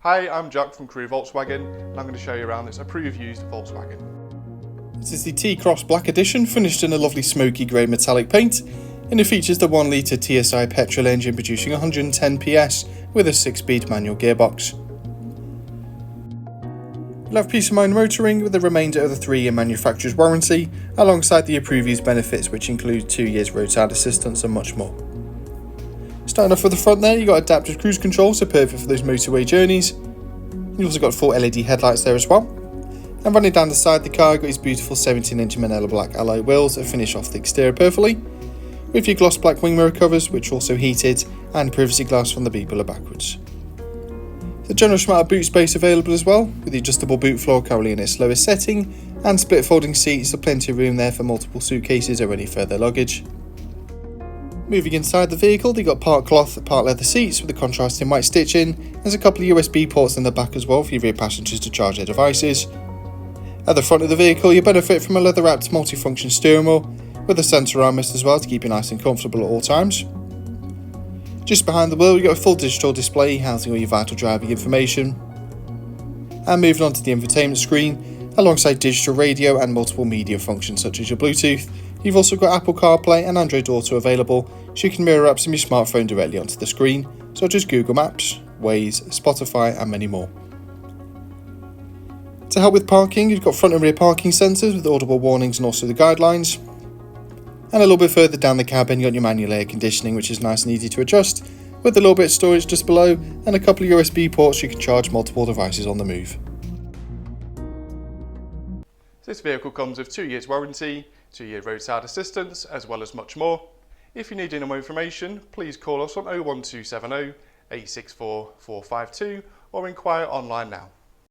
Hi, I'm Jack from Crewe Volkswagen and I'm going to show you around this Approved Used Volkswagen. This is the T-Cross Black Edition, finished in a lovely smoky grey metallic paint, and it features the 1 litre TSI petrol engine producing 110 PS with a 6-speed manual gearbox. You'll have peace of mind motoring with the remainder of the 3-year manufacturer's warranty, alongside the Approved Used benefits which include 2 years roadside assistance and much more. Starting off with the front there, you've got adaptive cruise control, so perfect for those motorway journeys. You've also got 4 LED headlights there as well. And running down the side of the car, you've got these beautiful 17-inch Manila black alloy wheels that finish off the exterior perfectly, with your gloss black wing mirror covers which are also heated, and privacy glass from the B pillar backwards. The generous amount of boot space available as well, with the adjustable boot floor currently in its lowest setting, and split folding seats, so plenty of room there for multiple suitcases or any further luggage. Moving inside the vehicle, you've got part cloth, part leather seats with the contrasting white stitching. There's a couple of USB ports in the back as well for your rear passengers to charge their devices. At the front of the vehicle, you benefit from a leather wrapped multifunction steering wheel with a centre armrest as well to keep you nice and comfortable at all times. Just behind the wheel, you've got a full digital display housing all your vital driving information. And moving on to the infotainment screen, alongside digital radio and multiple media functions such as your Bluetooth, you've also got Apple CarPlay and Android Auto available, so you can mirror apps from your smartphone directly onto the screen, such as Google Maps, Waze, Spotify and many more. To help with parking, you've got front and rear parking sensors with audible warnings and also the guidelines. And a little bit further down the cabin, you've got your manual air conditioning, which is nice and easy to adjust, with a little bit of storage just below and a couple of USB ports so you can charge multiple devices on the move. This vehicle comes with 2 years warranty, 2 year roadside assistance, as well as much more. If you need any more information, please call us on 01270 864 452 or inquire online now.